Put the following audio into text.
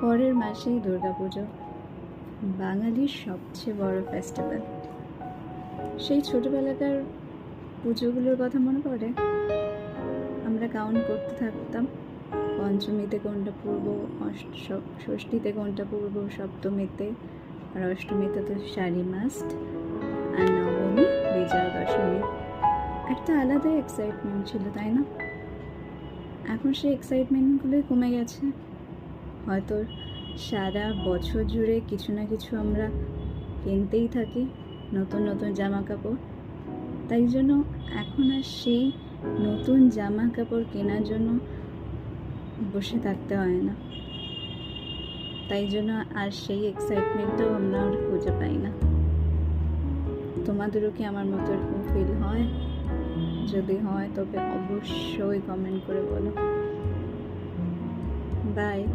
পরের মাসেই দুর্গাপুজো, বাঙালির সবচেয়ে বড় ফেস্টিভ্যাল। সেই ছোটবেলাকার পুজোগুলোর কথা মনে পড়ে। আমরা কাউন্ট করতে থাকতাম, পঞ্চমীতে কোনটা পূর্ব, ষষ্ঠীতে কোনটা পূর্ব, সপ্তমীতে, আর অষ্টমীতে তো শাড়ি মাস্ট, আর নবমী বিজয়া দশমী। একটা আলাদা এক্সাইটমেন্ট ছিল, তাই না? এখন সেই এক্সাইটমেন্টগুলোই কমে গেছে। হয়তো সারা বছর জুড়ে কিছু না কিছু আমরা কিনতেই থাকি, নতুন নতুন জামা কাপড়। তাই জন্য এখন আর সেই নতুন জামা কাপড় কেনার জন্য বসে থাকতে হয় না। তাই জন্য আর সেই এক্সাইটমেন্টটাও আমরা আর খুঁজে পাই না। তোমাদেরও কি আমার মতো এরকম ফিল হয়? যদি হয় তবে অবশ্যই কমেন্ট করে বলো। বাই।